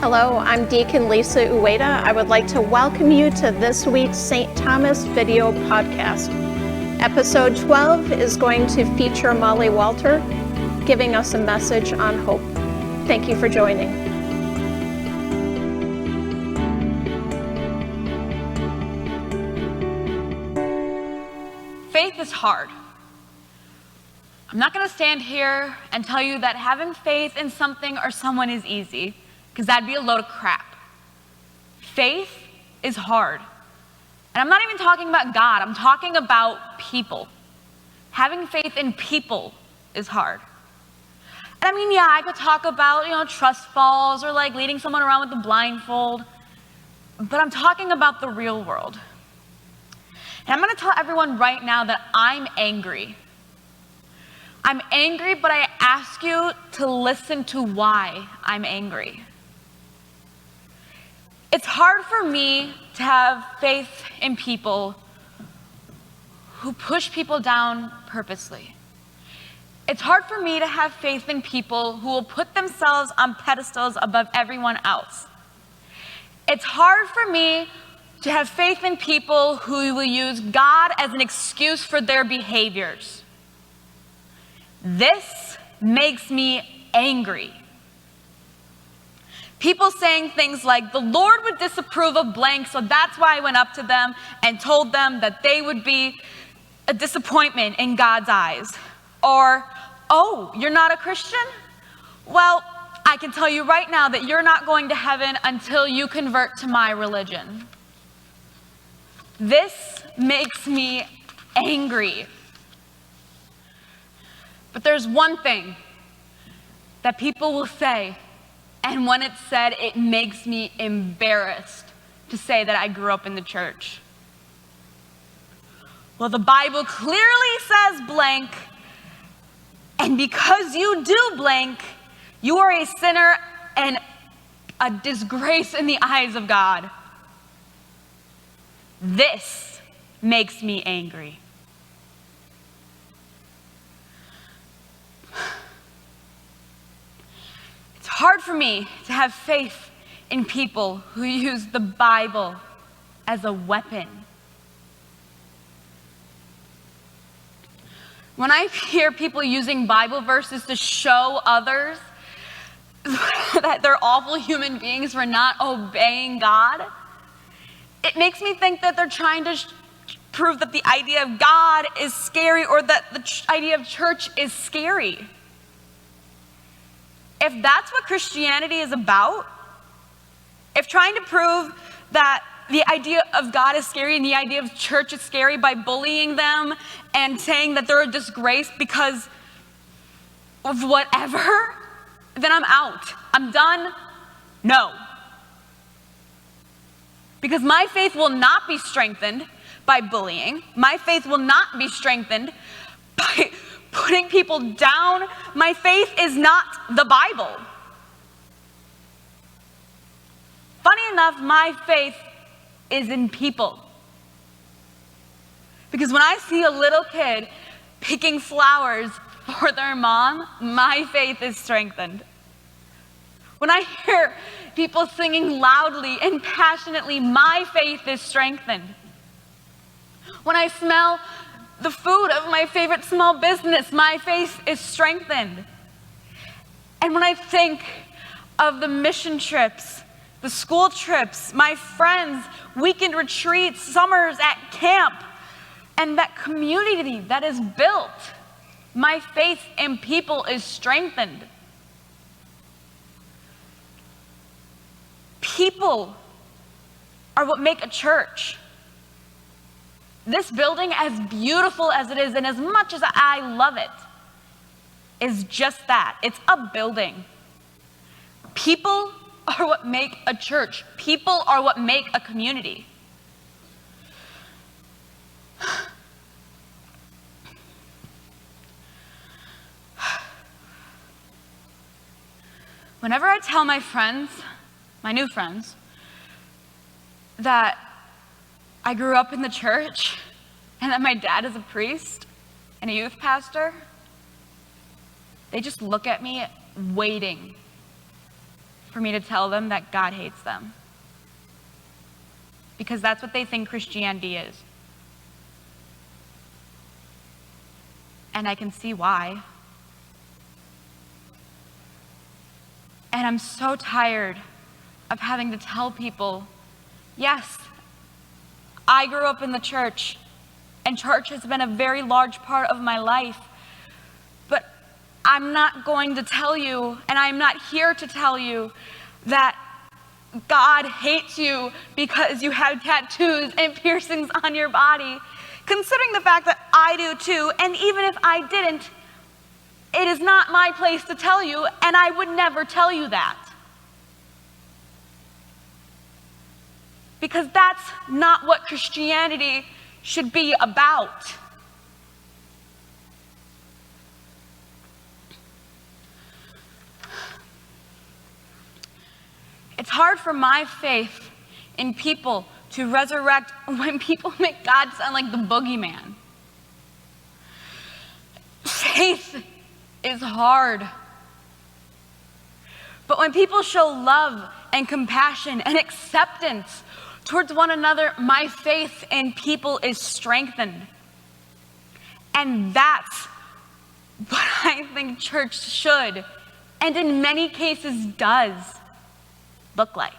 Hello, I'm Deacon Lisa Ueda. I would like to welcome you to this week's St. Thomas video podcast. Episode 12 is going to feature Molly Walter, giving us a message on hope. Thank you for joining. Faith is hard. I'm not going to stand here and tell you that having faith in something or someone is easy, because that'd be a load of crap. Faith is hard. And I'm not even talking about God, I'm talking about people. Having faith in people is hard. And I mean, yeah, I could talk about, trust falls or like leading someone around with a blindfold, but I'm talking about the real world. And I'm going to tell everyone right now that I'm angry. I'm angry, but I ask you to listen to why I'm angry. It's hard for me to have faith in people who push people down purposely. It's hard for me to have faith in people who will put themselves on pedestals above everyone else. It's hard for me to have faith in people who will use God as an excuse for their behaviors. This makes me angry. People saying things like, the Lord would disapprove of blank, so that's why I went up to them and told them that they would be a disappointment in God's eyes. Or, oh, you're not a Christian? Well, I can tell you right now that you're not going to heaven until you convert to my religion. This makes me angry. But there's one thing that people will say, and when it's said, it makes me embarrassed to say that I grew up in the church. Well, the Bible clearly says blank, and because you do blank, you are a sinner and a disgrace in the eyes of God. This makes me angry. It's hard for me to have faith in people who use the Bible as a weapon. When I hear people using Bible verses to show others that they're awful human beings for not obeying God, it makes me think that they're trying to prove that the idea of God is scary or that the idea of church is scary. If that's what Christianity is about, if trying to prove that the idea of God is scary and the idea of church is scary by bullying them and saying that they're a disgrace because of whatever, then I'm out. I'm done. No. Because my faith will not be strengthened by bullying. My faith will not be strengthened by putting people down. My faith is not the Bible. Funny enough, my faith is in people. Because when I see a little kid picking flowers for their mom, my faith is strengthened. When I hear people singing loudly and passionately, my faith is strengthened. When I smell the food of my favorite small business, my faith is strengthened. And when I think of the mission trips, the school trips, my friends, weekend retreats, summers at camp, and that community that is built, my faith in people is strengthened. People are what make a church. This building, as beautiful as it is, and as much as I love it, is just that. It's a building. People are what make a church. People are what make a community. Whenever I tell my friends, my new friends, that I grew up in the church and that my dad is a priest and a youth pastor, they just look at me waiting for me to tell them that God hates them. Because that's what they think Christianity is. And I can see why. And I'm so tired of having to tell people, yes, I grew up in the church, and church has been a very large part of my life, but I'm not going to tell you, and I'm not here to tell you that God hates you because you have tattoos and piercings on your body, considering the fact that I do too, and even if I didn't, it is not my place to tell you, and I would never tell you that. Because that's not what Christianity should be about. It's hard for my faith in people to resurrect when people make God sound like the boogeyman. Faith is hard. But when people show love and compassion and acceptance towards one another, my faith in people is strengthened. And that's what I think church should, and in many cases does, look like.